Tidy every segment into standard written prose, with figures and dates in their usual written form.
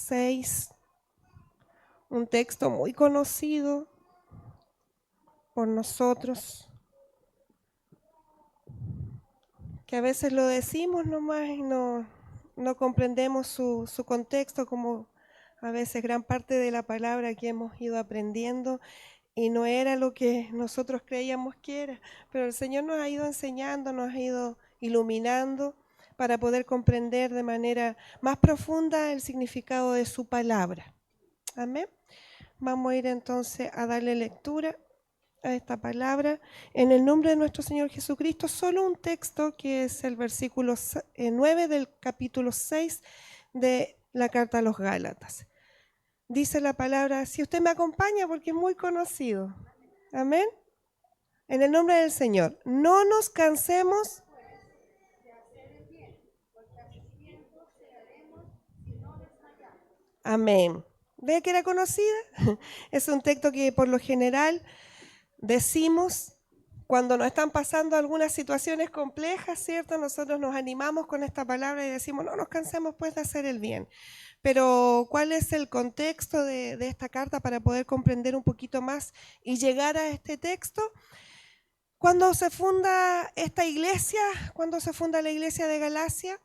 6, un texto muy conocido por nosotros, que a veces lo decimos nomás y no comprendemos su contexto, como a veces gran parte de la palabra que hemos ido aprendiendo y no era lo que nosotros creíamos que era, pero el Señor nos ha ido enseñando, nos ha ido iluminando para poder comprender de manera más profunda el significado de su palabra. Amén. Vamos a ir entonces a darle lectura a esta palabra en el nombre de nuestro Señor Jesucristo. Solo un texto que es el versículo 9 del capítulo 6 de la carta a los Gálatas. Dice la palabra, si usted me acompaña porque es muy conocido. Amén. En el nombre del Señor, no nos cansemos de hacer el bien, porque así tiempo seremos si no desmayamos. Amén. ¿Ve que era conocida? Es un texto que por lo general decimos cuando nos están pasando algunas situaciones complejas, ¿cierto? Nosotros nos animamos con esta palabra y decimos, no nos cansemos pues de hacer el bien. Pero, ¿cuál es el contexto de esta carta para poder comprender un poquito más y llegar a este texto? Cuando se funda esta iglesia, cuando se funda la iglesia de Galacia,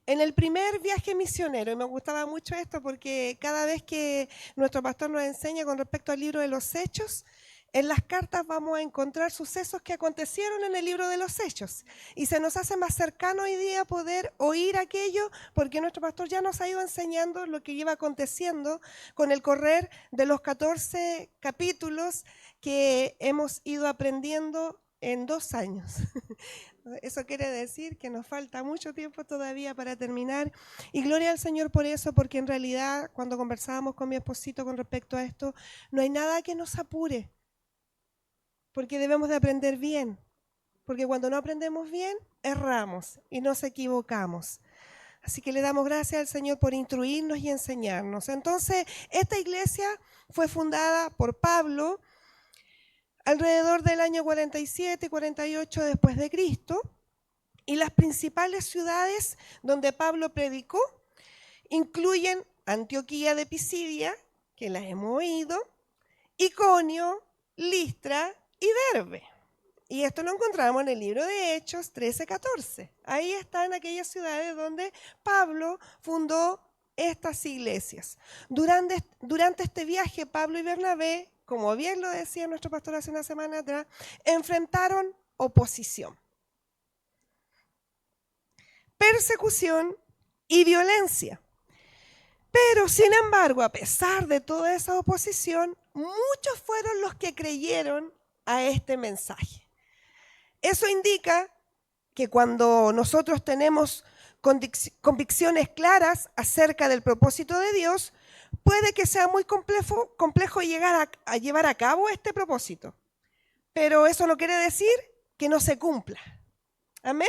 en el primer viaje misionero, y me gustaba mucho esto porque cada vez que nuestro pastor nos enseña con respecto al libro de los Hechos, en las cartas vamos a encontrar sucesos que acontecieron en el libro de los Hechos y se nos hace más cercano hoy día poder oír aquello porque nuestro pastor ya nos ha ido enseñando lo que iba aconteciendo con el correr de los 14 capítulos que hemos ido aprendiendo en 2 años. Eso quiere decir que nos falta mucho tiempo todavía para terminar y gloria al Señor por eso, porque en realidad cuando conversábamos con mi esposito con respecto a esto, no hay nada que nos apure. Porque debemos de aprender bien, porque cuando no aprendemos bien, erramos y nos equivocamos. Así que le damos gracias al Señor por instruirnos y enseñarnos. Entonces, esta iglesia fue fundada por Pablo alrededor del año 47 y 48 después de Cristo, y las principales ciudades donde Pablo predicó incluyen Antioquía de Pisidia, que las hemos oído, Iconio, Listra y Derbe. Y esto lo encontramos en el libro de Hechos 13-14. Ahí están aquellas ciudades donde Pablo fundó estas iglesias. Durante este viaje, Pablo y Bernabé, como bien lo decía nuestro pastor hace una semana atrás, enfrentaron oposición, persecución y violencia. Pero, sin embargo, a pesar de toda esa oposición, muchos fueron los que creyeron a este mensaje. Eso indica que cuando nosotros tenemos convicciones claras acerca del propósito de Dios, puede que sea muy complejo llegar a llevar a cabo este propósito. Pero eso no quiere decir que no se cumpla. ¿Amén?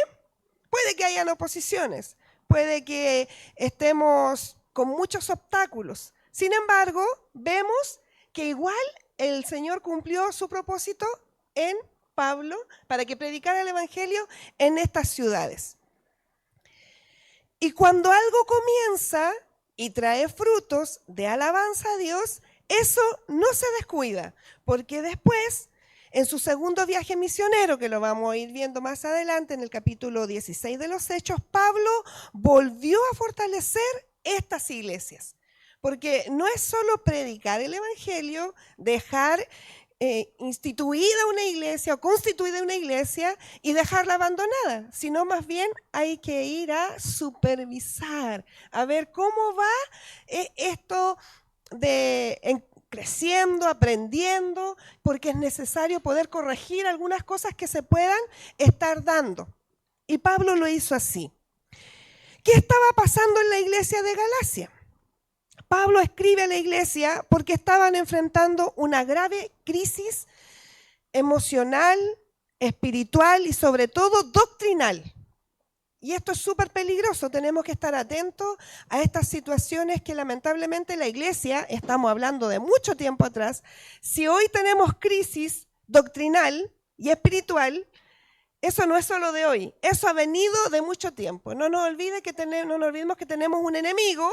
Puede que hayan oposiciones, puede que estemos con muchos obstáculos. Sin embargo, vemos que igual el Señor cumplió su propósito en Pablo para que predicara el evangelio en estas ciudades. Y cuando algo comienza y trae frutos de alabanza a Dios, eso no se descuida, porque después, en su segundo viaje misionero, que lo vamos a ir viendo más adelante en el capítulo 16 de los Hechos, Pablo volvió a fortalecer estas iglesias. Porque no es solo predicar el evangelio, dejar instituida una iglesia o constituida una iglesia y dejarla abandonada, sino más bien hay que ir a supervisar, a ver cómo va esto creciendo, aprendiendo, porque es necesario poder corregir algunas cosas que se puedan estar dando. Y Pablo lo hizo así. ¿Qué estaba pasando en la iglesia de Galacia? Pablo escribe a la iglesia porque estaban enfrentando una grave crisis emocional, espiritual y sobre todo doctrinal. Y esto es súper peligroso, tenemos que estar atentos a estas situaciones que lamentablemente la iglesia, estamos hablando de mucho tiempo atrás, si hoy tenemos crisis doctrinal y espiritual, eso no es solo de hoy, eso ha venido de mucho tiempo. No nos olvidemos que tenemos un enemigo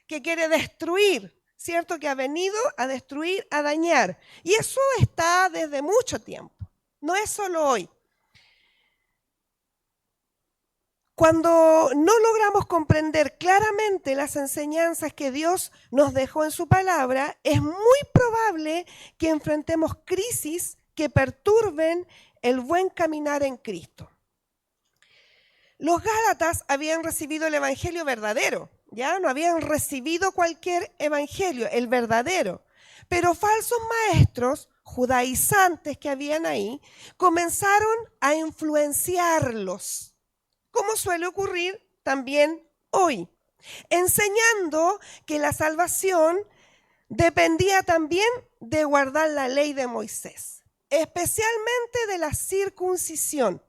que quiere destruir, ¿cierto? Que ha venido a destruir, a dañar. Y eso está desde mucho tiempo, no es solo hoy. Cuando no logramos comprender claramente las enseñanzas que Dios nos dejó en su palabra, es muy probable que enfrentemos crisis que perturben el buen caminar en Cristo. Los Gálatas habían recibido el evangelio verdadero, ya no habían recibido cualquier evangelio, el verdadero. Pero falsos maestros judaizantes que habían ahí comenzaron a influenciarlos, como suele ocurrir también hoy, enseñando que la salvación dependía también de guardar la ley de Moisés, especialmente de la circuncisión.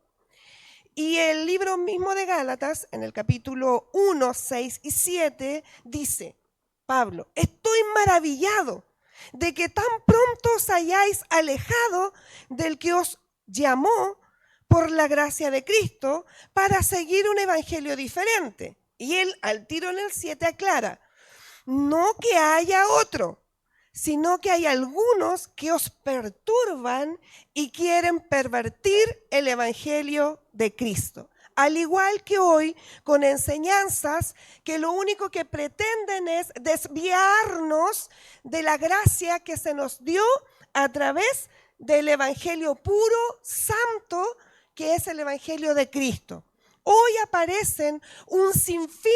Y el libro mismo de Gálatas, en el capítulo 1, 6 y 7, dice, Pablo, estoy maravillado de que tan pronto os hayáis alejado del que os llamó por la gracia de Cristo para seguir un evangelio diferente. Y él al tiro en el 7 aclara, no que haya otro, sino que hay algunos que os perturban y quieren pervertir el evangelio de Cristo. Al igual que hoy, con enseñanzas que lo único que pretenden es desviarnos de la gracia que se nos dio a través del evangelio puro, santo, que es el evangelio de Cristo. Hoy aparecen un sinfín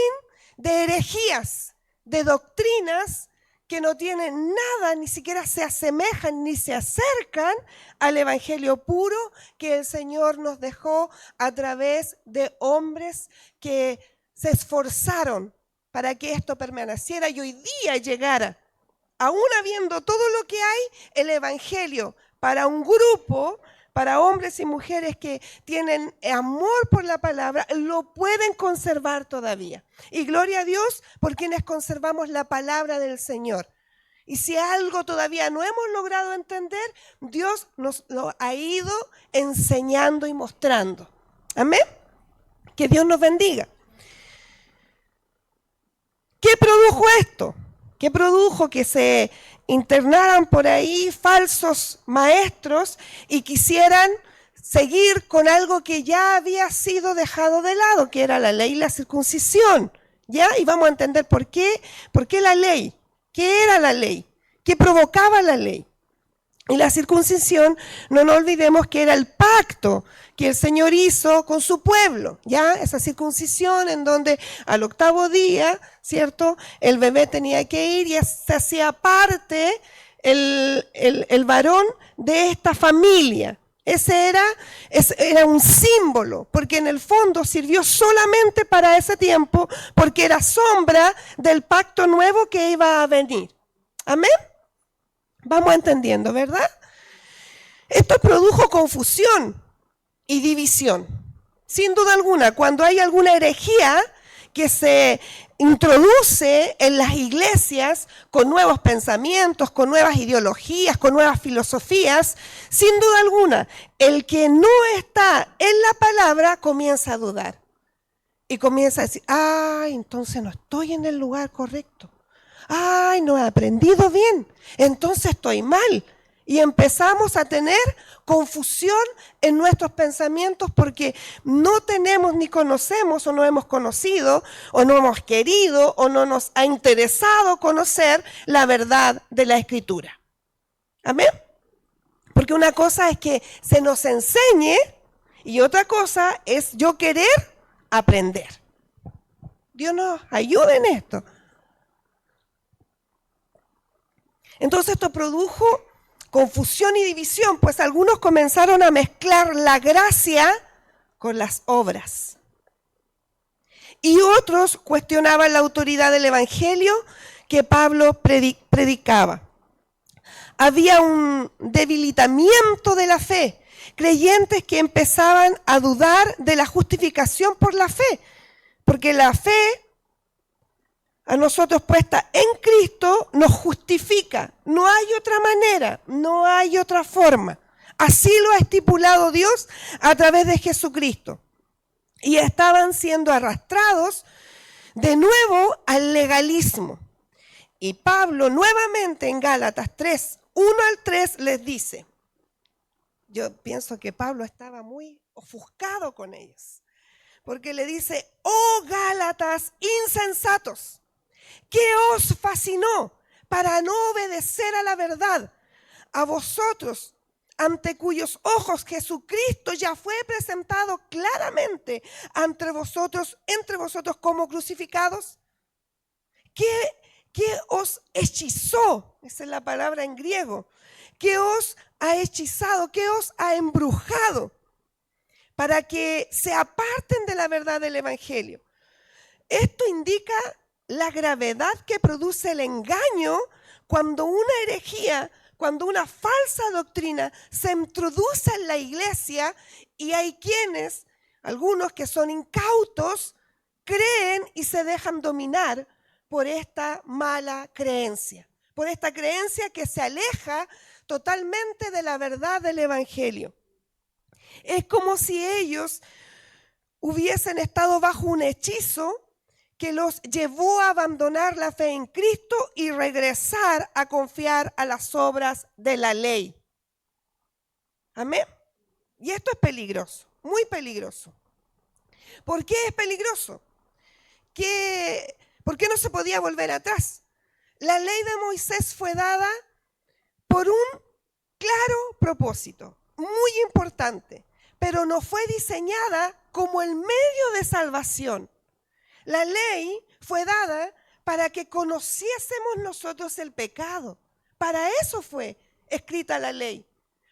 de herejías, de doctrinas que no tienen nada, ni siquiera se asemejan ni se acercan al evangelio puro que el Señor nos dejó a través de hombres que se esforzaron para que esto permaneciera y hoy día llegara, aún habiendo todo lo que hay, el evangelio para un grupo, para hombres y mujeres que tienen amor por la palabra, lo pueden conservar todavía. Y gloria a Dios por quienes conservamos la palabra del Señor. Y si algo todavía no hemos logrado entender, Dios nos lo ha ido enseñando y mostrando. Amén. Que Dios nos bendiga. ¿Qué produjo esto? ¿Qué produjo que se internaran por ahí falsos maestros y quisieran seguir con algo que ya había sido dejado de lado, que era la ley y la circuncisión? ¿Ya? Y vamos a entender por qué la ley. ¿Qué era la ley? ¿Qué provocaba la ley? Y la circuncisión, no nos olvidemos que era el pacto que el Señor hizo con su pueblo, ¿ya? Esa circuncisión en donde al 8º día, ¿cierto? El bebé tenía que ir y se hacía parte el varón de esta familia. Ese era un símbolo, porque en el fondo sirvió solamente para ese tiempo, porque era sombra del pacto nuevo que iba a venir. ¿Amén? Vamos entendiendo, ¿verdad? Esto produjo confusión y división. Sin duda alguna, cuando hay alguna herejía que se introduce en las iglesias con nuevos pensamientos, con nuevas ideologías, con nuevas filosofías, sin duda alguna, el que no está en la palabra comienza a dudar. Y comienza a decir, entonces no estoy en el lugar correcto. No he aprendido bien, entonces estoy mal. Y empezamos a tener confusión en nuestros pensamientos porque no tenemos ni conocemos o no hemos conocido o no hemos querido o no nos ha interesado conocer la verdad de la Escritura. ¿Amén? Porque una cosa es que se nos enseñe y otra cosa es yo querer aprender. Dios nos ayude en esto. Entonces esto produjo confusión y división, pues algunos comenzaron a mezclar la gracia con las obras. Y otros cuestionaban la autoridad del evangelio que Pablo predicaba. Había un debilitamiento de la fe, creyentes que empezaban a dudar de la justificación por la fe, porque la fe a nosotros puesta en Cristo nos justifica. No hay otra manera, no hay otra forma. Así lo ha estipulado Dios a través de Jesucristo. Y estaban siendo arrastrados de nuevo al legalismo. Y Pablo nuevamente en Gálatas 3, 1 al 3 les dice, yo pienso que Pablo estaba muy ofuscado con ellos, porque le dice, oh Gálatas insensatos, ¿qué os fascinó para no obedecer a la verdad? A vosotros, ante cuyos ojos Jesucristo ya fue presentado claramente entre vosotros como crucificados. ¿Qué os hechizó? Esa es la palabra en griego. ¿Qué os ha hechizado? ¿Qué os ha embrujado? Para que se aparten de la verdad del Evangelio. Esto indica la gravedad que produce el engaño cuando una herejía, cuando una falsa doctrina se introduce en la iglesia y hay quienes, algunos que son incautos, creen y se dejan dominar por esta mala creencia, por esta creencia que se aleja totalmente de la verdad del Evangelio. Es como si ellos hubiesen estado bajo un hechizo que los llevó a abandonar la fe en Cristo y regresar a confiar a las obras de la ley. Amén. Y esto es peligroso, muy peligroso. ¿Por qué es peligroso? ¿Por qué no se podía volver atrás? La ley de Moisés fue dada por un claro propósito, muy importante, pero no fue diseñada como el medio de salvación. La ley fue dada para que conociésemos nosotros el pecado. Para eso fue escrita la ley,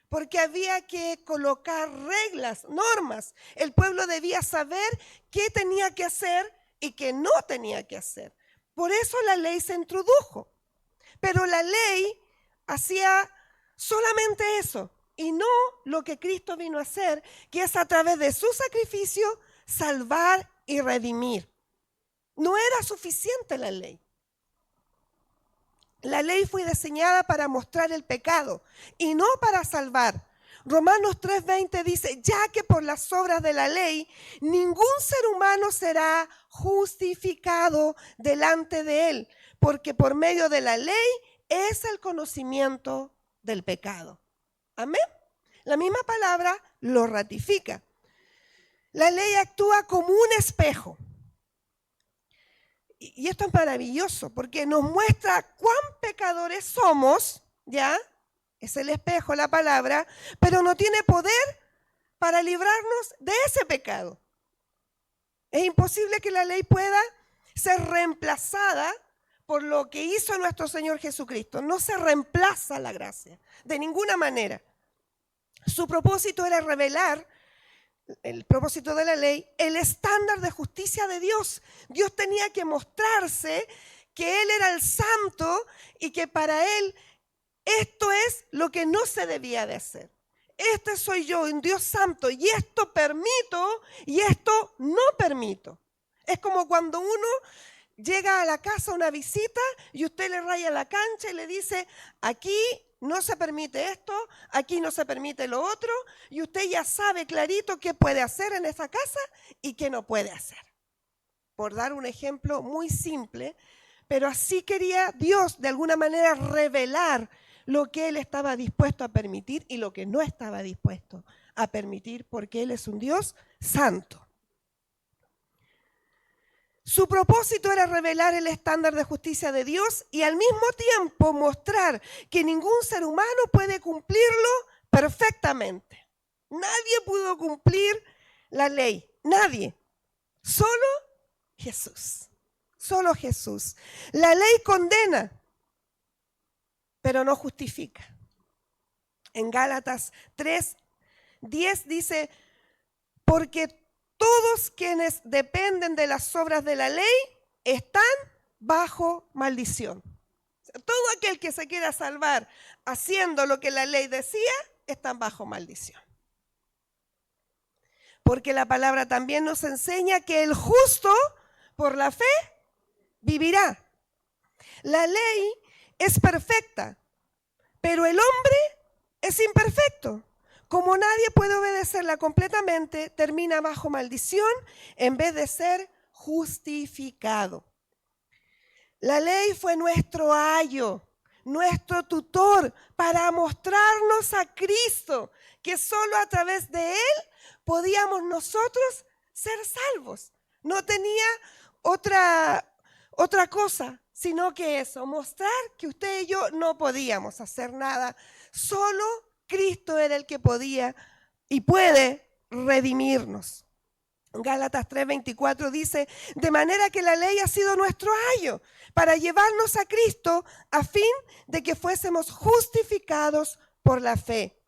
porque había que colocar reglas, normas. El pueblo debía saber qué tenía que hacer y qué no tenía que hacer. Por eso la ley se introdujo. Pero la ley hacía solamente eso y no lo que Cristo vino a hacer, que es a través de su sacrificio salvar y redimir. No era suficiente la ley. La ley fue diseñada para mostrar el pecado y no para salvar. Romanos 3:20 dice, ya que por las obras de la ley ningún ser humano será justificado delante de él, porque por medio de la ley es el conocimiento del pecado. Amén. La misma palabra lo ratifica. La ley actúa como un espejo. Y esto es maravilloso porque nos muestra cuán pecadores somos, ¿ya? Es el espejo, la palabra, pero no tiene poder para librarnos de ese pecado. Es imposible que la ley pueda ser reemplazada por lo que hizo nuestro Señor Jesucristo. No se reemplaza la gracia, de ninguna manera. Su propósito era revelar, el propósito de la ley, el estándar de justicia de Dios. Dios tenía que mostrarse que Él era el santo y que para Él esto es lo que no se debía de hacer. Este soy yo, un Dios santo, y esto permito y esto no permito. Es como cuando uno llega a la casa a una visita y usted le raya la cancha y le dice, aquí no se permite esto, aquí no se permite lo otro, y usted ya sabe clarito qué puede hacer en esa casa y qué no puede hacer. Por dar un ejemplo muy simple, pero así quería Dios de alguna manera revelar lo que Él estaba dispuesto a permitir y lo que no estaba dispuesto a permitir, porque Él es un Dios santo. Su propósito era revelar el estándar de justicia de Dios y al mismo tiempo mostrar que ningún ser humano puede cumplirlo perfectamente. Nadie pudo cumplir la ley, nadie. Solo Jesús, solo Jesús. La ley condena, pero no justifica. En Gálatas 3:10 dice, porque todos quienes dependen de las obras de la ley están bajo maldición. Todo aquel que se quiera salvar haciendo lo que la ley decía, están bajo maldición. Porque la palabra también nos enseña que el justo por la fe vivirá. La ley es perfecta, pero el hombre es imperfecto. Como nadie puede obedecerla completamente, termina bajo maldición en vez de ser justificado. La ley fue nuestro ayo, nuestro tutor para mostrarnos a Cristo, que solo a través de Él podíamos nosotros ser salvos. No tenía otra cosa, sino que eso, mostrar que usted y yo no podíamos hacer nada. Solo Cristo era el que podía y puede redimirnos. Gálatas 3:24 dice, de manera que la ley ha sido nuestro ayo para llevarnos a Cristo a fin de que fuésemos justificados por la fe.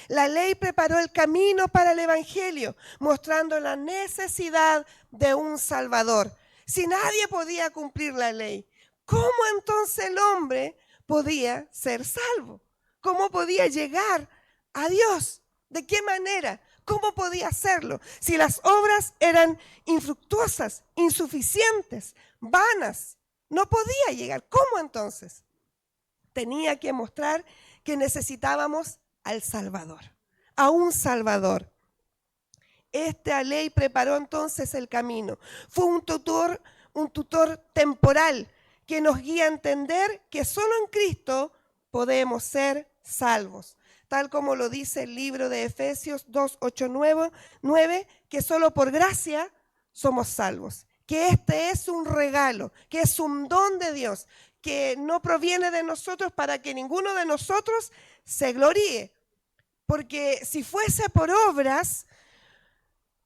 La ley preparó el camino para el evangelio, mostrando la necesidad de un Salvador. Si nadie podía cumplir la ley, ¿cómo entonces el hombre podía ser salvo? ¿Cómo podía llegar a Dios? ¿De qué manera? ¿Cómo podía hacerlo? Si las obras eran infructuosas, insuficientes, vanas, no podía llegar. ¿Cómo entonces? Tenía que mostrar que necesitábamos al Salvador, a un Salvador. Esta ley preparó entonces el camino. Fue un tutor temporal que nos guía a entender que solo en Cristo podemos ser salvos. Tal como lo dice el libro de Efesios 2:8-9, que solo por gracia somos salvos. Que este es un regalo, que es un don de Dios, que no proviene de nosotros para que ninguno de nosotros se gloríe. Porque si fuese por obras,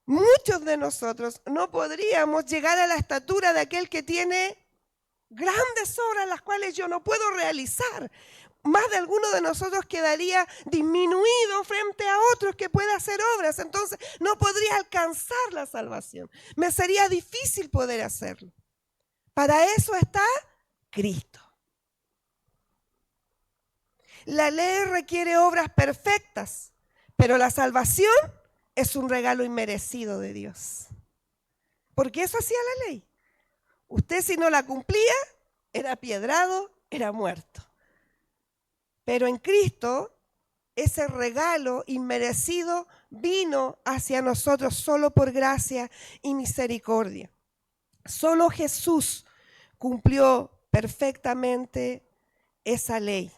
muchos de nosotros no podríamos llegar a la estatura de aquel que tiene grandes obras las cuales yo no puedo realizar. Más de alguno de nosotros quedaría disminuido frente a otros que pueden hacer obras. Entonces no podría alcanzar la salvación. Me sería difícil poder hacerlo. Para eso está Cristo. La ley requiere obras perfectas, pero la salvación es un regalo inmerecido de Dios. Porque eso hacía la ley. Usted si no la cumplía, era piedrado, era muerto. Pero en Cristo, ese regalo inmerecido vino hacia nosotros solo por gracia y misericordia. Solo Jesús cumplió perfectamente esa ley.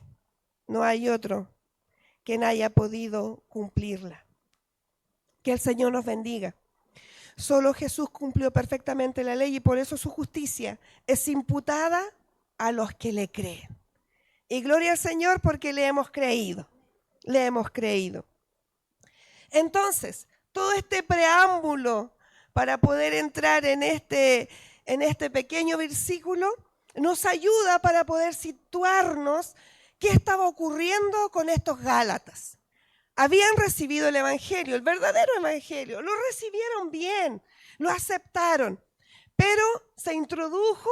No hay otro que haya podido cumplirla. Que el Señor nos bendiga. Solo Jesús cumplió perfectamente la ley y por eso su justicia es imputada a los que le creen. Y gloria al Señor porque le hemos creído. Le hemos creído. Entonces, todo este preámbulo para poder entrar en este pequeño versículo nos ayuda para poder situarnos qué estaba ocurriendo con estos Gálatas. Habían recibido el evangelio, el verdadero evangelio, lo recibieron bien, lo aceptaron, pero se introdujo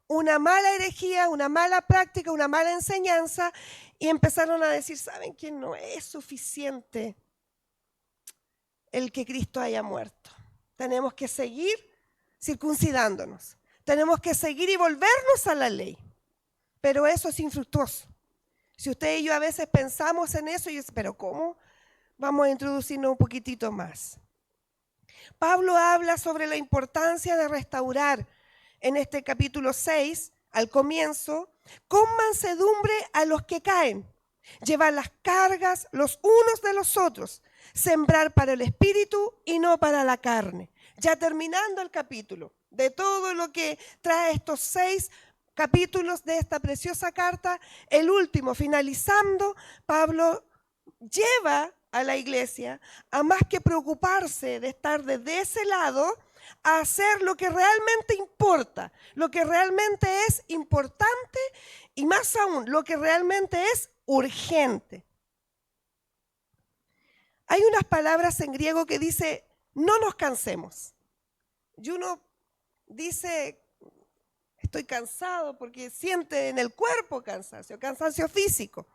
una mala herejía, una mala práctica, una mala enseñanza y empezaron a decir, ¿saben qué? No es suficiente el que Cristo haya muerto. Tenemos que seguir circuncidándonos, tenemos que seguir y volvernos a la ley, pero eso es infructuoso. Si usted y yo a veces pensamos en eso, y yo, pero ¿cómo? Vamos a introducirnos un poquitito más. Pablo habla sobre la importancia de restaurar en este capítulo 6, al comienzo, con mansedumbre a los que caen, llevar las cargas los unos de los otros, sembrar para el espíritu y no para la carne. Ya terminando el capítulo, de todo lo que trae estos 6 capítulos de esta preciosa carta, el último, finalizando, Pablo lleva a la iglesia a más que preocuparse de estar desde ese lado, a hacer lo que realmente importa, lo que realmente es importante y más aún, lo que realmente es urgente. Hay unas palabras en griego que dice, no nos cansemos. Y uno dice, estoy cansado porque siente en el cuerpo cansancio físico.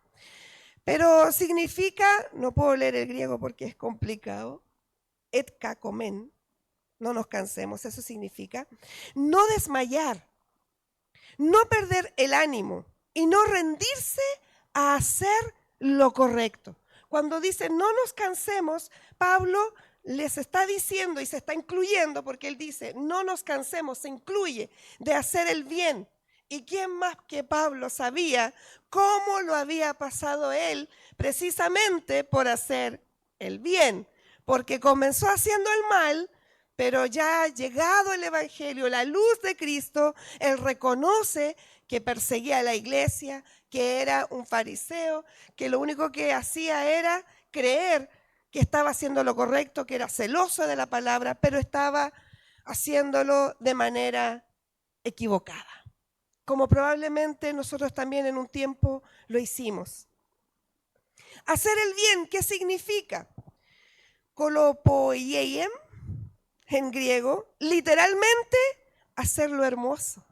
Pero significa, no puedo leer el griego porque es complicado, et kakomen, no nos cansemos, eso significa no desmayar, no perder el ánimo y no rendirse a hacer lo correcto. Cuando dice no nos cansemos, Pablo les está diciendo y se está incluyendo porque él dice no nos cansemos, se incluye de hacer el bien, ¿Y quién más que Pablo sabía cómo lo había pasado él precisamente por hacer el bien? Porque comenzó haciendo el mal, pero ya llegado el Evangelio, la luz de Cristo, él reconoce que perseguía a la iglesia, que era un fariseo, que lo único que hacía era creer que estaba haciendo lo correcto, que era celoso de la palabra, pero estaba haciéndolo de manera equivocada, como probablemente nosotros también en un tiempo lo hicimos. Hacer el bien, ¿qué significa? Kolopoieiem, en griego, literalmente hacer lo hermoso.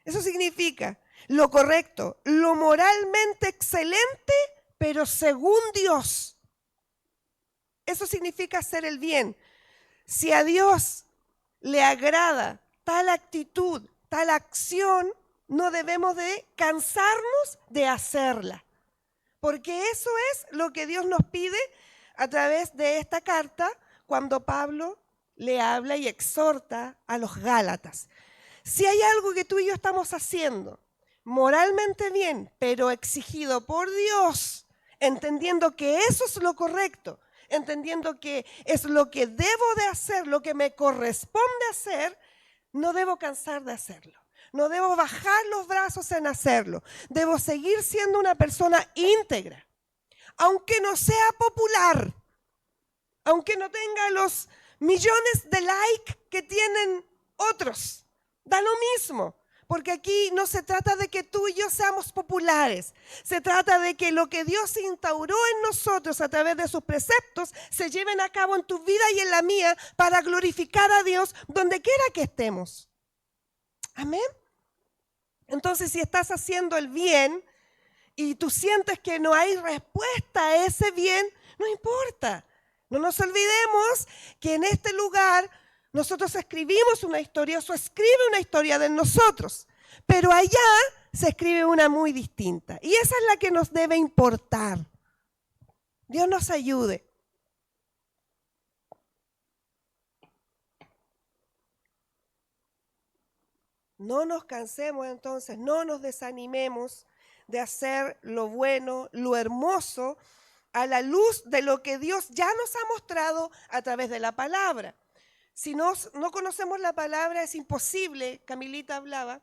Eso significa lo correcto, lo moralmente excelente, pero según Dios. Eso significa hacer el bien. Si a Dios le agrada tal actitud, tal acción, no debemos de cansarnos de hacerla, porque eso es lo que Dios nos pide a través de esta carta cuando Pablo le habla y exhorta a los Gálatas. Si hay algo que tú y yo estamos haciendo moralmente bien, pero exigido por Dios, entendiendo que eso es lo correcto, entendiendo que es lo que debo de hacer, lo que me corresponde hacer, no debo cansar de hacerlo. No debo bajar los brazos en hacerlo. Debo seguir siendo una persona íntegra. Aunque no sea popular, aunque no tenga los millones de likes que tienen otros, da lo mismo. Porque aquí no se trata de que tú y yo seamos populares. Se trata de que lo que Dios instauró en nosotros a través de sus preceptos se lleven a cabo en tu vida y en la mía para glorificar a Dios donde quiera que estemos. Amén. Entonces, si estás haciendo el bien y tú sientes que no hay respuesta a ese bien, no importa. No nos olvidemos que en este lugar nosotros escribimos una historia, o escribe una historia de nosotros, pero allá se escribe una muy distinta. Y esa es la que nos debe importar. Dios nos ayude. No nos cansemos entonces, no nos desanimemos de hacer lo bueno, lo hermoso, a la luz de lo que Dios ya nos ha mostrado a través de la palabra. Si no conocemos la palabra, es imposible, Camilita hablaba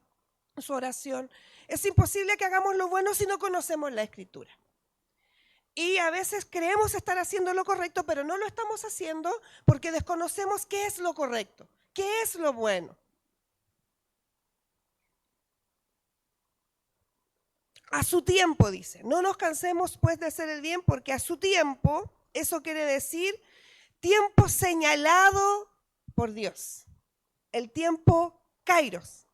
en su oración, es imposible que hagamos lo bueno si no conocemos la Escritura. Y a veces creemos estar haciendo lo correcto, pero no lo estamos haciendo porque desconocemos qué es lo correcto, qué es lo bueno. A su tiempo, dice, no nos cansemos pues de hacer el bien, porque a su tiempo, eso quiere decir tiempo señalado por Dios, el tiempo kairos,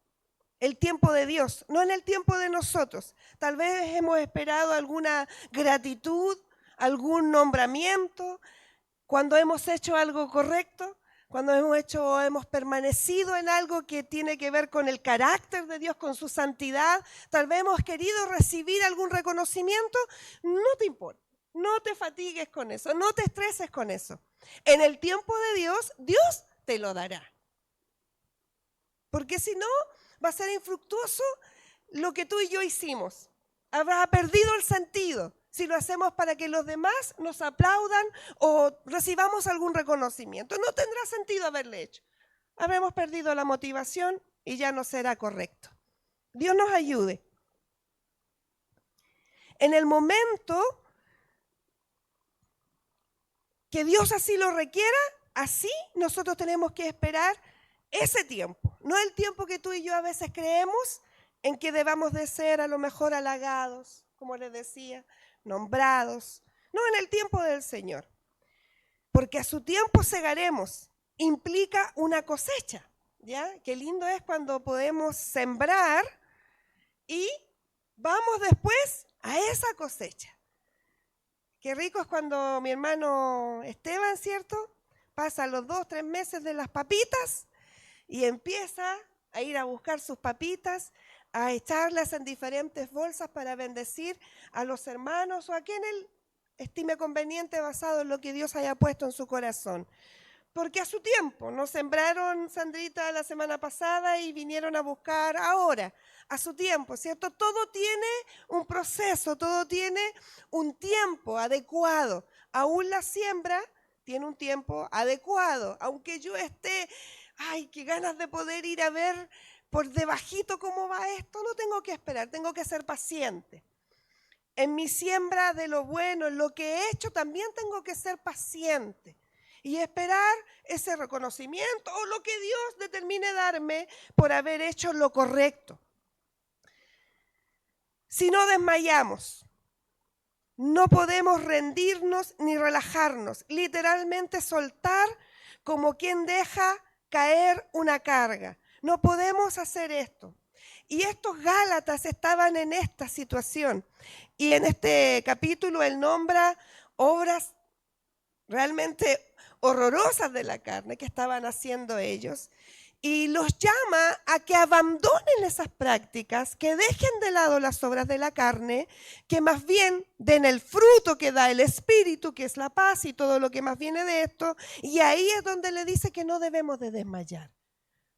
el tiempo de Dios, no en el tiempo de nosotros. Tal vez hemos esperado alguna gratitud, algún nombramiento, cuando hemos hecho algo correcto, cuando hemos permanecido en algo que tiene que ver con el carácter de Dios, con su santidad, tal vez hemos querido recibir algún reconocimiento, no te importa, no te fatigues con eso, no te estreses con eso. En el tiempo de Dios, Dios te lo dará. Porque si no, va a ser infructuoso lo que tú y yo hicimos. Habrá perdido el sentido si lo hacemos para que los demás nos aplaudan o recibamos algún reconocimiento. No tendrá sentido haberle hecho. Habremos perdido la motivación y ya no será correcto. Dios nos ayude. En el momento que Dios así lo requiera, así nosotros tenemos que esperar ese tiempo. No el tiempo que tú y yo a veces creemos en que debamos de ser a lo mejor halagados, como les decía, nombrados. No, en el tiempo del Señor. Porque a su tiempo segaremos. Implica una cosecha, ¿ya? Qué lindo es cuando podemos sembrar y vamos después a esa cosecha. Qué rico es cuando mi hermano Esteban, ¿cierto? Pasa los 2, 3 meses de las papitas y empieza a ir a buscar sus papitas, a echarlas en diferentes bolsas para bendecir a los hermanos o a quien él estime conveniente basado en lo que Dios haya puesto en su corazón. Porque a su tiempo, nos sembraron, Sandrita, la semana pasada y vinieron a buscar ahora, a su tiempo, ¿cierto? Todo tiene un proceso, todo tiene un tiempo adecuado. Aún la siembra tiene un tiempo adecuado. Aunque yo esté, ay, qué ganas de poder ir a ver por debajito cómo va esto, no tengo que esperar, tengo que ser paciente. En mi siembra de lo bueno, en lo que he hecho, también tengo que ser paciente y esperar ese reconocimiento o lo que Dios determine darme por haber hecho lo correcto. Si no desmayamos, no podemos rendirnos ni relajarnos, literalmente soltar como quien deja caer una carga. No podemos hacer esto. Y estos Gálatas estaban en esta situación. Y en este capítulo él nombra obras realmente horrorosas de la carne que estaban haciendo ellos. Y los llama a que abandonen esas prácticas, que dejen de lado las obras de la carne, que más bien den el fruto que da el Espíritu, que es la paz y todo lo que más viene de esto. Y ahí es donde le dice que no debemos de desmayar,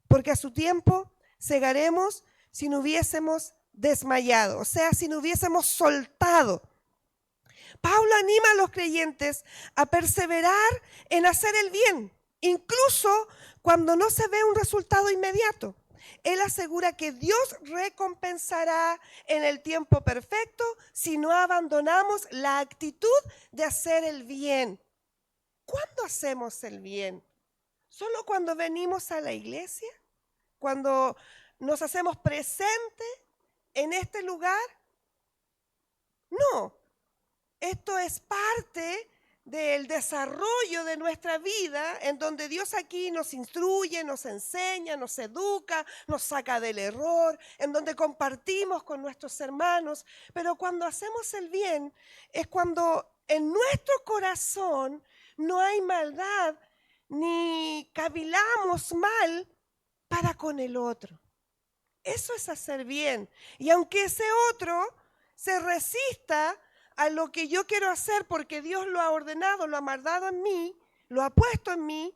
porque a su tiempo segaremos si no hubiésemos desmayado, o sea, si no hubiésemos soltado. Pablo anima a los creyentes a perseverar en hacer el bien, incluso cuando no se ve un resultado inmediato. Él asegura que Dios recompensará en el tiempo perfecto si no abandonamos la actitud de hacer el bien. ¿Cuándo hacemos el bien? ¿Solo cuando venimos a la iglesia? ¿Cuando nos hacemos presentes en este lugar? No. Esto es parte del desarrollo de nuestra vida, en donde Dios aquí nos instruye, nos enseña, nos educa, nos saca del error, en donde compartimos con nuestros hermanos. Pero cuando hacemos el bien es cuando en nuestro corazón no hay maldad, ni cavilamos mal para con el otro. Eso es hacer bien. Y aunque ese otro se resista a lo que yo quiero hacer porque Dios lo ha ordenado, lo ha mandado en mí, lo ha puesto en mí,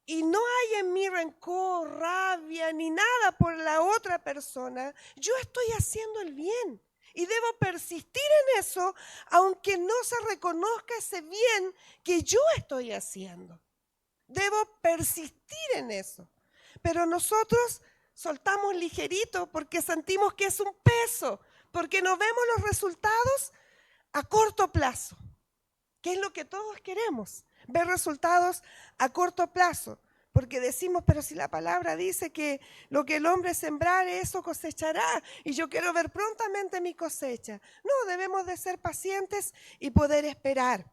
y no hay en mí rencor, rabia, ni nada por la otra persona, yo estoy haciendo el bien. Y debo persistir en eso, aunque no se reconozca ese bien que yo estoy haciendo. Debo persistir en eso. Pero nosotros soltamos ligerito porque sentimos que es un peso, porque no vemos los resultados a corto plazo, que es lo que todos queremos, ver resultados a corto plazo, porque decimos, pero si la palabra dice que lo que el hombre sembrare, eso cosechará, y yo quiero ver prontamente mi cosecha. No, debemos de ser pacientes y poder esperar.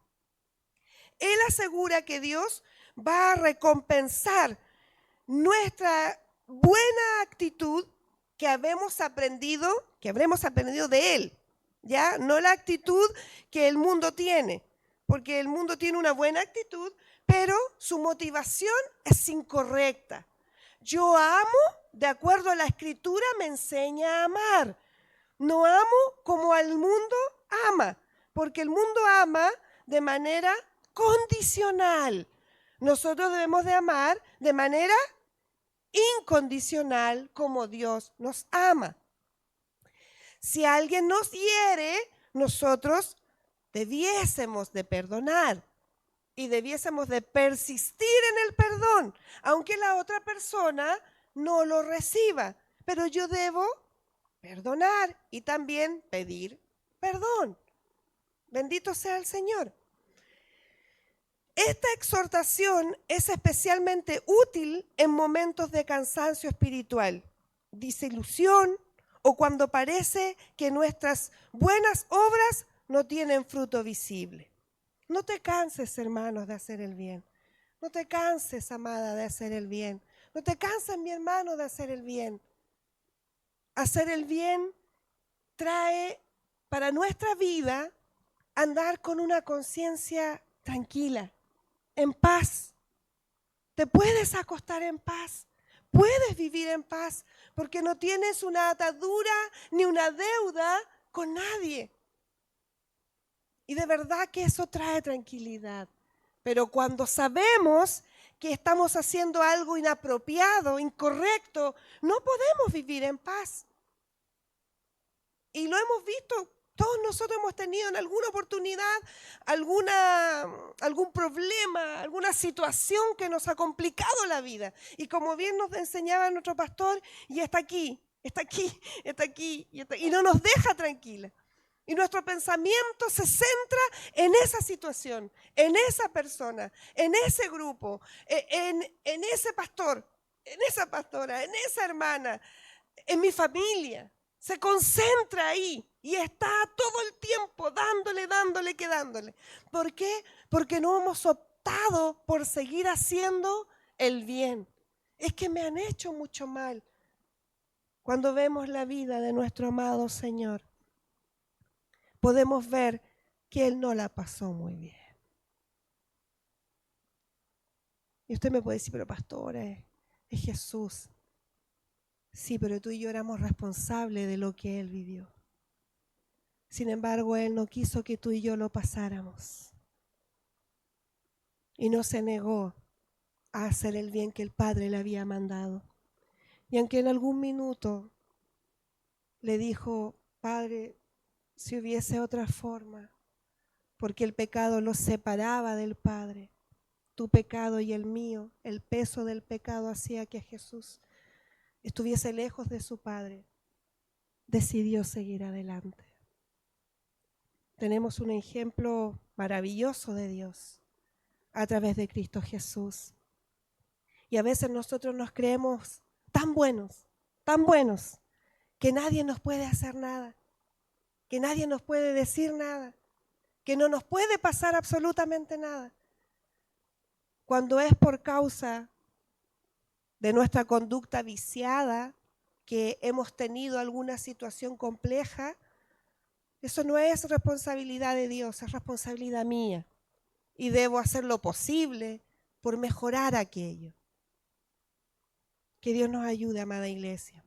Él asegura que Dios va a recompensar nuestra buena actitud que habremos aprendido de Él. ¿Ya? No la actitud que el mundo tiene, porque el mundo tiene una buena actitud, pero su motivación es incorrecta. Yo amo, de acuerdo a la Escritura, me enseña a amar. No amo como el mundo ama, porque el mundo ama de manera condicional. Nosotros debemos de amar de manera incondicional como Dios nos ama. Si alguien nos hiere, nosotros debiésemos de perdonar y debiésemos de persistir en el perdón, aunque la otra persona no lo reciba. Pero yo debo perdonar y también pedir perdón. Bendito sea el Señor. Esta exhortación es especialmente útil en momentos de cansancio espiritual, desilusión, o cuando parece que nuestras buenas obras no tienen fruto visible. No te canses, hermanos, de hacer el bien. No te canses, amada, de hacer el bien. No te canses, mi hermano, de hacer el bien. Hacer el bien trae para nuestra vida andar con una conciencia tranquila, en paz. Te puedes acostar en paz. Puedes vivir en paz porque no tienes una atadura ni una deuda con nadie. Y de verdad que eso trae tranquilidad. Pero cuando sabemos que estamos haciendo algo inapropiado, incorrecto, no podemos vivir en paz. Y lo hemos visto, todos nosotros hemos tenido en alguna oportunidad algún problema, alguna situación que nos ha complicado la vida. Y como bien nos enseñaba nuestro pastor, y está aquí, está aquí, está aquí, y no nos deja tranquila. Y nuestro pensamiento se centra en esa situación, en esa persona, en ese grupo, en ese pastor, en esa pastora, en esa hermana, en mi familia. Se concentra ahí y está todo el tiempo dándole, quedándole. ¿Por qué? Porque no hemos optado por seguir haciendo el bien. Es que me han hecho mucho mal. Cuando vemos la vida de nuestro amado Señor, podemos ver que Él no la pasó muy bien. Y usted me puede decir, pero pastora, es Jesús. Sí, pero tú y yo éramos responsables de lo que Él vivió. Sin embargo, Él no quiso que tú y yo lo pasáramos. Y no se negó a hacer el bien que el Padre le había mandado. Y aunque en algún minuto le dijo, Padre, si hubiese otra forma, porque el pecado los separaba del Padre, tu pecado y el mío, el peso del pecado hacía que Jesús estuviese lejos de su Padre, decidió seguir adelante. Tenemos un ejemplo maravilloso de Dios a través de Cristo Jesús. Y a veces nosotros nos creemos tan buenos, que nadie nos puede hacer nada, que nadie nos puede decir nada, que no nos puede pasar absolutamente nada. Cuando es por causa de nuestra conducta viciada, que hemos tenido alguna situación compleja, eso no es responsabilidad de Dios, es responsabilidad mía. Y debo hacer lo posible por mejorar aquello. Que Dios nos ayude, amada iglesia.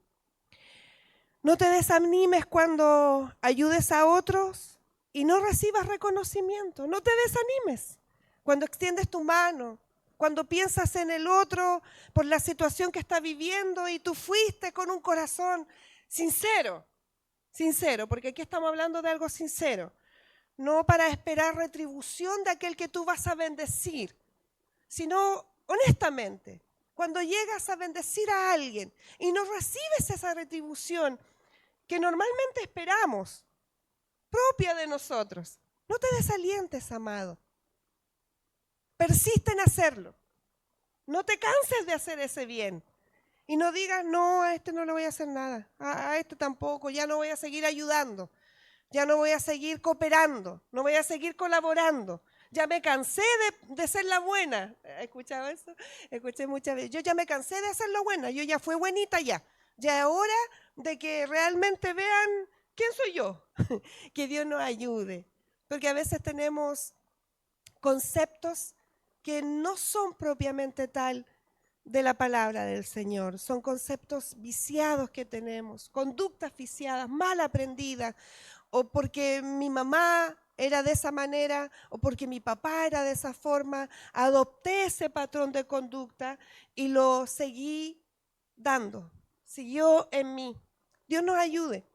No te desanimes cuando ayudes a otros y no recibas reconocimiento. No te desanimes cuando extiendes tu mano, cuando piensas en el otro por la situación que está viviendo y tú fuiste con un corazón sincero, porque aquí estamos hablando de algo sincero, no para esperar retribución de aquel que tú vas a bendecir, sino honestamente. Cuando llegas a bendecir a alguien y no recibes esa retribución que normalmente esperamos, propia de nosotros, no te desalientes, amado. Persiste en hacerlo. No te canses de hacer ese bien. Y no digas, no, a este no le voy a hacer nada, a este tampoco, ya no voy a seguir ayudando, ya no voy a seguir cooperando, no voy a seguir colaborando. Ya me cansé de ser la buena. ¿Has escuchado eso? Escuché muchas veces. Yo ya me cansé de ser la buena. Yo ya fui buenita ya. Ya es hora de que realmente vean quién soy yo. Que Dios nos ayude. Porque a veces tenemos conceptos que no son propiamente tal de la palabra del Señor. Son conceptos viciados que tenemos, conductas viciadas, mal aprendidas, o porque mi mamá era de esa manera, o porque mi papá era de esa forma, adopté ese patrón de conducta y lo seguí dando, siguió en mí. Dios nos ayude,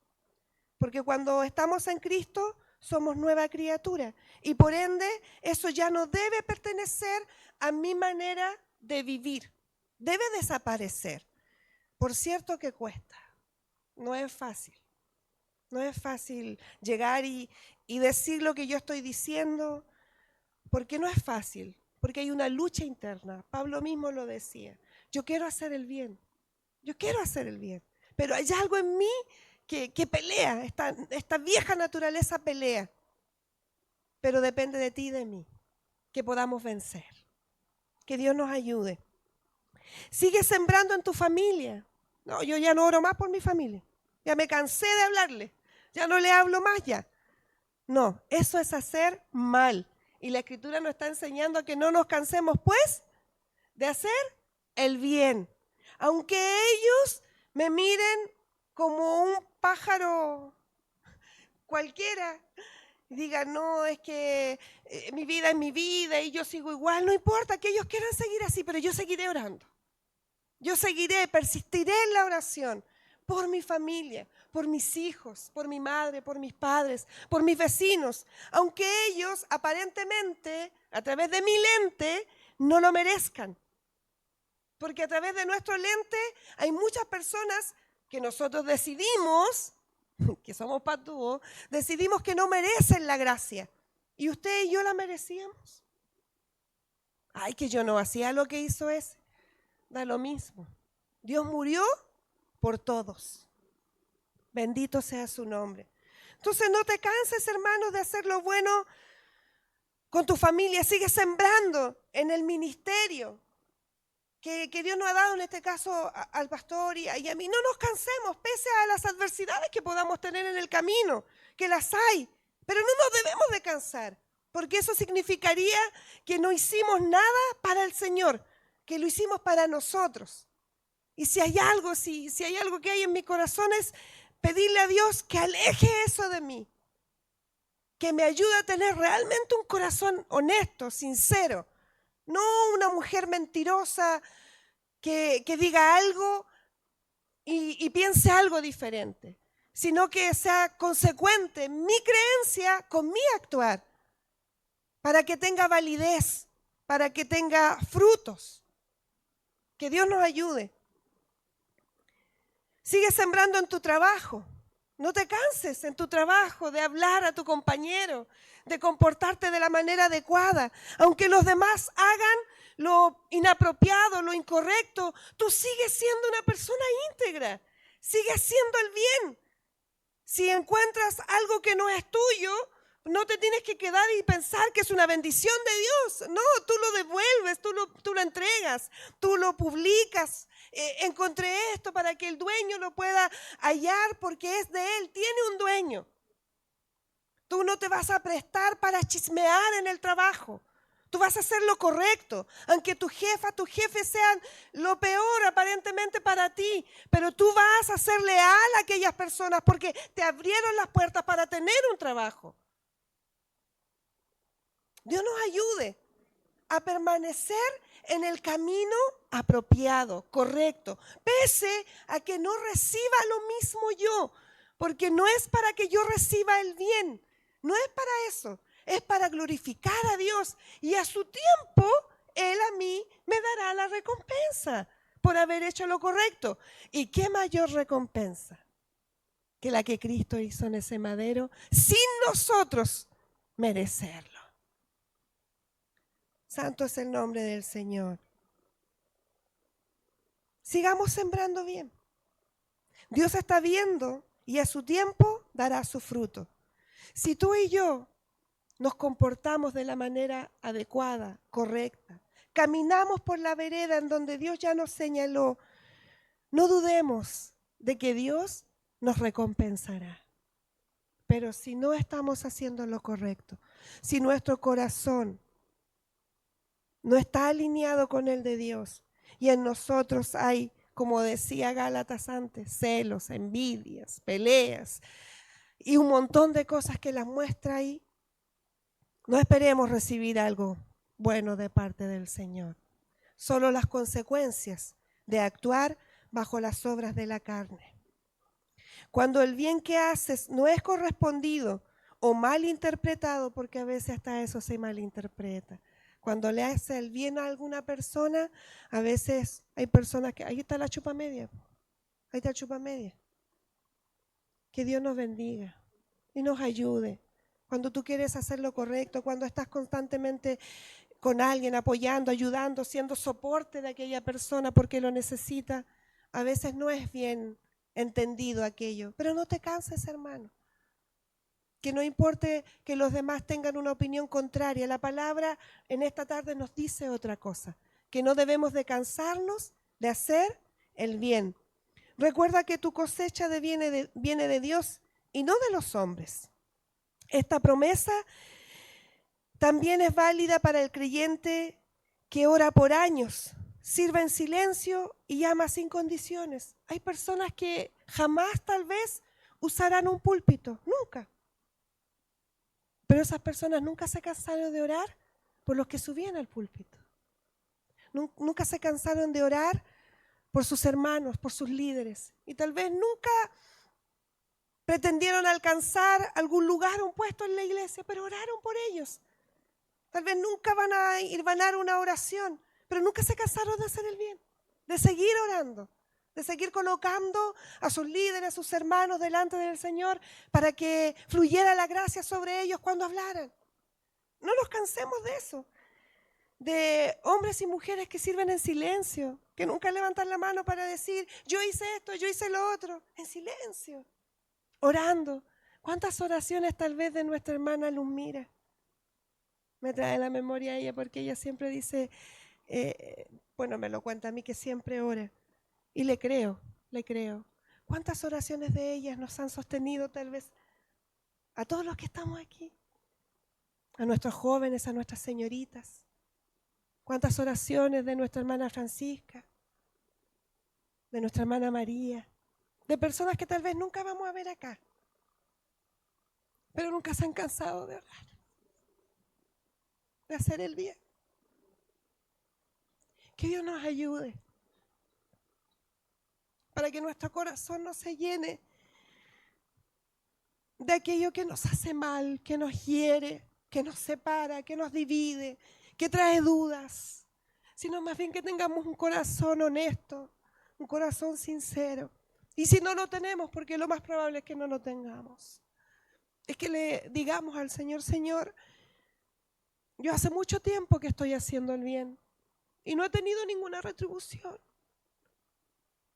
porque cuando estamos en Cristo somos nueva criatura y por ende eso ya no debe pertenecer a mi manera de vivir, debe desaparecer. Por cierto que cuesta, no es fácil. No es fácil llegar y decir lo que yo estoy diciendo, porque no es fácil, porque hay una lucha interna. Pablo mismo lo decía, yo quiero hacer el bien, pero hay algo en mí que pelea, esta vieja naturaleza pelea, pero depende de ti y de mí, que podamos vencer. Que Dios nos ayude. Sigue sembrando en tu familia. No, yo ya no oro más por mi familia, ya me cansé de hablarle. Ya no le hablo más ya. No, eso es hacer mal. Y la Escritura nos está enseñando a que no nos cansemos, pues, de hacer el bien. Aunque ellos me miren como un pájaro cualquiera, y diga, no, es que mi vida es mi vida y yo sigo igual, no importa que ellos quieran seguir así, pero yo seguiré orando. Yo seguiré, persistiré en la oración por mi familia, por mis hijos, por mi madre, por mis padres, por mis vecinos, aunque ellos aparentemente, a través de mi lente, no lo merezcan. Porque a través de nuestro lente hay muchas personas que nosotros decidimos, que somos patúos, decidimos que no merecen la gracia. ¿Y usted y yo la merecíamos? Ay, que yo no hacía lo que hizo ese. Da lo mismo. Dios murió por todos. Bendito sea su nombre. Entonces no te canses, hermanos, de hacer lo bueno con tu familia. Sigue sembrando en el ministerio que Dios nos ha dado, en este caso al pastor y a mí. No nos cansemos, pese a las adversidades que podamos tener en el camino, que las hay. Pero no nos debemos de cansar, porque eso significaría que no hicimos nada para el Señor, que lo hicimos para nosotros. Y si hay algo, si hay algo que hay en mi corazón, es pedirle a Dios que aleje eso de mí, que me ayude a tener realmente un corazón honesto, sincero, no una mujer mentirosa que diga algo y piense algo diferente, sino que sea consecuente mi creencia con mi actuar, para que tenga validez, para que tenga frutos. Que Dios nos ayude. Sigue sembrando en tu trabajo. No te canses en tu trabajo de hablar a tu compañero, de comportarte de la manera adecuada. Aunque los demás hagan lo inapropiado, lo incorrecto, tú sigues siendo una persona íntegra. Sigues haciendo el bien. Si encuentras algo que no es tuyo, no te tienes que quedar y pensar que es una bendición de Dios. No, tú lo devuelves, tú lo entregas, tú lo publicas. Encontré esto para que el dueño lo pueda hallar porque es de él, tiene un dueño. Tú no te vas a prestar para chismear en el trabajo. Tú vas a hacer lo correcto, aunque tu jefe sean lo peor aparentemente para ti, pero tú vas a ser leal a aquellas personas porque te abrieron las puertas para tener un trabajo. Dios nos ayude a permanecer en el camino apropiado, correcto, pese a que no reciba lo mismo yo, porque no es para que yo reciba el bien, no es para eso, es para glorificar a Dios y a su tiempo Él a mí me dará la recompensa por haber hecho lo correcto. ¿Y qué mayor recompensa que la que Cristo hizo en ese madero sin nosotros merecerlo? Santo es el nombre del Señor. Sigamos sembrando bien. Dios está viendo y a su tiempo dará su fruto. Si tú y yo nos comportamos de la manera adecuada, correcta, caminamos por la vereda en donde Dios ya nos señaló, no dudemos de que Dios nos recompensará. Pero si no estamos haciendo lo correcto, si nuestro corazón no está alineado con el de Dios y en nosotros hay, como decía Gálatas antes, celos, envidias, peleas y un montón de cosas que las muestra ahí, no esperemos recibir algo bueno de parte del Señor. Solo las consecuencias de actuar bajo las obras de la carne. Cuando el bien que haces no es correspondido o mal interpretado, porque a veces hasta eso se malinterpreta. Cuando le hace el bien a alguna persona, a veces hay personas que, ahí está la chupa media, ahí está la chupa media. Que Dios nos bendiga y nos ayude. Cuando tú quieres hacer lo correcto, cuando estás constantemente con alguien, apoyando, ayudando, siendo soporte de aquella persona porque lo necesita, a veces no es bien entendido aquello. Pero no te canses, hermano. Que no importe que los demás tengan una opinión contraria. La palabra en esta tarde nos dice otra cosa, que no debemos de cansarnos de hacer el bien. Recuerda que tu cosecha viene de Dios y no de los hombres. Esta promesa también es válida para el creyente que ora por años, sirve en silencio y ama sin condiciones. Hay personas que jamás tal vez usarán un púlpito, nunca. Pero esas personas nunca se cansaron de orar por los que subían al púlpito. Nunca se cansaron de orar por sus hermanos, por sus líderes. Y tal vez nunca pretendieron alcanzar algún lugar, un puesto en la iglesia, pero oraron por ellos. Tal vez nunca van a hilvanar una oración, pero nunca se cansaron de hacer el bien, de seguir orando, de seguir colocando a sus líderes, a sus hermanos delante del Señor para que fluyera la gracia sobre ellos cuando hablaran. No nos cansemos de eso, de hombres y mujeres que sirven en silencio, que nunca levantan la mano para decir, yo hice esto, yo hice lo otro, en silencio, orando. ¿Cuántas oraciones tal vez de nuestra hermana Luzmira? Me trae a la memoria ella porque ella siempre dice, bueno, me lo cuenta a mí que siempre ora. Y le creo, le creo. ¿Cuántas oraciones de ellas nos han sostenido tal vez a todos los que estamos aquí? A nuestros jóvenes, a nuestras señoritas. ¿Cuántas oraciones de nuestra hermana Francisca? De nuestra hermana María. De personas que tal vez nunca vamos a ver acá. Pero nunca se han cansado de orar. De hacer el bien. Que Dios nos ayude para que nuestro corazón no se llene de aquello que nos hace mal, que nos hiere, que nos separa, que nos divide, que trae dudas, sino más bien que tengamos un corazón honesto, un corazón sincero. Y si no lo tenemos, porque lo más probable es que no lo tengamos, es que le digamos al Señor, Señor, yo hace mucho tiempo que estoy haciendo el bien y no he tenido ninguna retribución.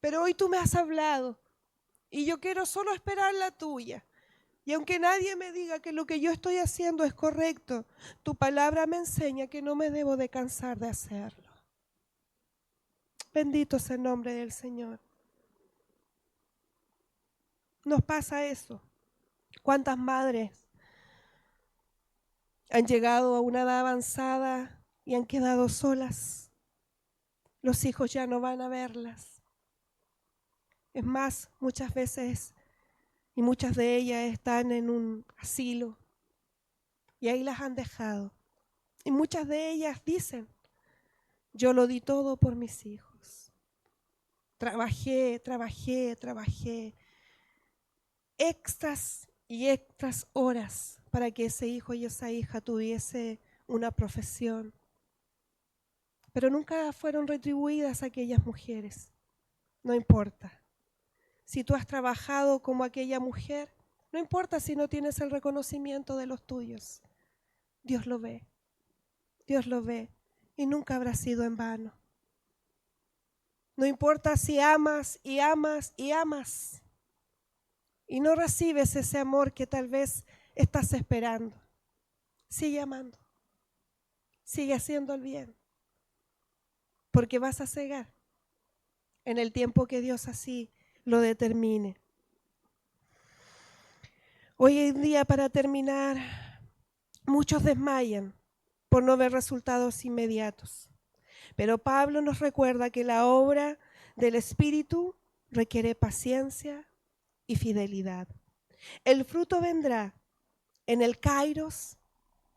Pero hoy tú me has hablado y yo quiero solo esperar la tuya. Y aunque nadie me diga que lo que yo estoy haciendo es correcto, tu palabra me enseña que no me debo de cansar de hacerlo. Bendito sea el nombre del Señor. Nos pasa eso. ¿Cuántas madres han llegado a una edad avanzada y han quedado solas? Los hijos ya no van a verlas. Es más, muchas veces, y muchas de ellas están en un asilo y ahí las han dejado. Y muchas de ellas dicen, yo lo di todo por mis hijos. Trabajé extras y extras horas para que ese hijo y esa hija tuviese una profesión. Pero nunca fueron retribuidas aquellas mujeres. No importa. Si tú has trabajado como aquella mujer, no importa si no tienes el reconocimiento de los tuyos. Dios lo ve. Dios lo ve y nunca habrá sido en vano. No importa si amas y amas y amas y no recibes ese amor que tal vez estás esperando. Sigue amando. Sigue haciendo el bien. Porque vas a cegar en el tiempo que Dios así lo determine. Hoy en día, para terminar, muchos desmayan por no ver resultados inmediatos. Pero Pablo nos recuerda que la obra del Espíritu requiere paciencia y fidelidad. El fruto vendrá en el kairos,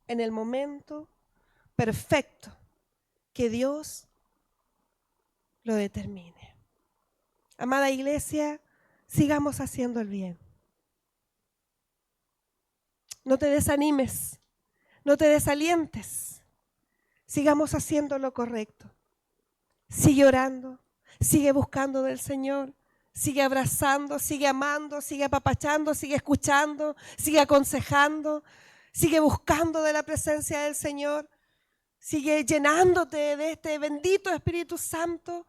en el momento perfecto que Dios lo determine. Amada iglesia, sigamos haciendo el bien. No te desanimes, no te desalientes. Sigamos haciendo lo correcto. Sigue orando, sigue buscando del Señor, sigue abrazando, sigue amando, sigue apapachando, sigue escuchando, sigue aconsejando, sigue buscando de la presencia del Señor, sigue llenándote de este bendito Espíritu Santo.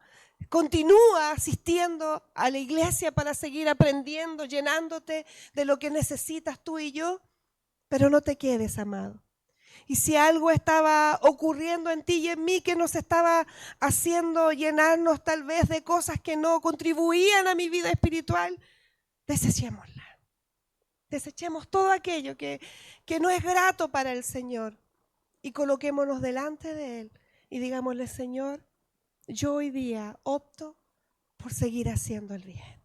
Continúa asistiendo a la iglesia para seguir aprendiendo, llenándote de lo que necesitas tú y yo, pero no te quedes, amado. Y si algo estaba ocurriendo en ti y en mí que nos estaba haciendo llenarnos tal vez de cosas que no contribuían a mi vida espiritual, desechémosla. Desechemos todo aquello que no es grato para el Señor y coloquémonos delante de Él y digámosle, Señor, yo hoy día opto por seguir haciendo el bien.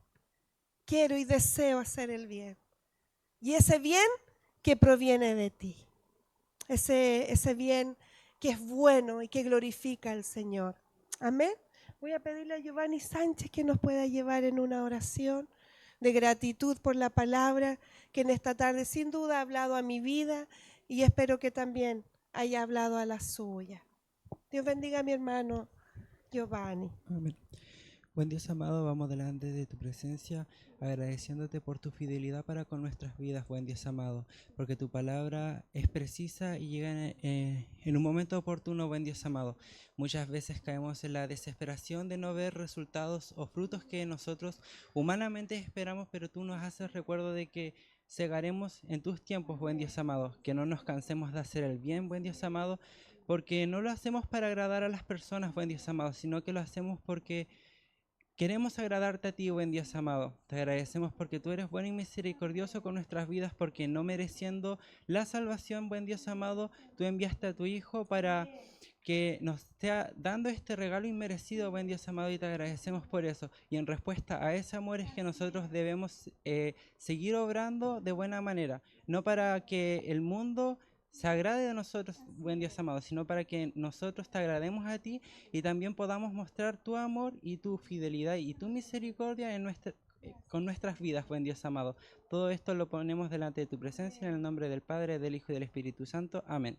Quiero y deseo hacer el bien. Y ese bien que proviene de ti. ese bien que es bueno y que glorifica al Señor. Amén. Voy a pedirle a Giovanni Sánchez que nos pueda llevar en una oración de gratitud por la palabra que en esta tarde sin duda ha hablado a mi vida y espero que también haya hablado a la suya. Dios bendiga a mi hermano Giovanni. Amén. Buen Dios amado, vamos delante de tu presencia agradeciéndote por tu fidelidad para con nuestras vidas, buen Dios amado, porque tu palabra es precisa y llega en un momento oportuno, buen Dios amado. Muchas veces caemos en la desesperación de no ver resultados o frutos que nosotros humanamente esperamos, pero tú nos haces recuerdo de que segaremos en tus tiempos, buen Dios amado, que no nos cansemos de hacer el bien, buen Dios amado, porque no lo hacemos para agradar a las personas, buen Dios amado, sino que lo hacemos porque queremos agradarte a ti, buen Dios amado. Te agradecemos porque tú eres bueno y misericordioso con nuestras vidas, porque no mereciendo la salvación, buen Dios amado, tú enviaste a tu Hijo para que nos esté dando este regalo inmerecido, buen Dios amado, y te agradecemos por eso. Y en respuesta a ese amor es que nosotros debemos seguir obrando de buena manera, no para que el mundo se agrade de nosotros, buen Dios amado, sino para que nosotros te agrademos a ti y también podamos mostrar tu amor y tu fidelidad y tu misericordia en con nuestras vidas, buen Dios amado. Todo esto lo ponemos delante de tu presencia en el nombre del Padre, del Hijo y del Espíritu Santo. Amén.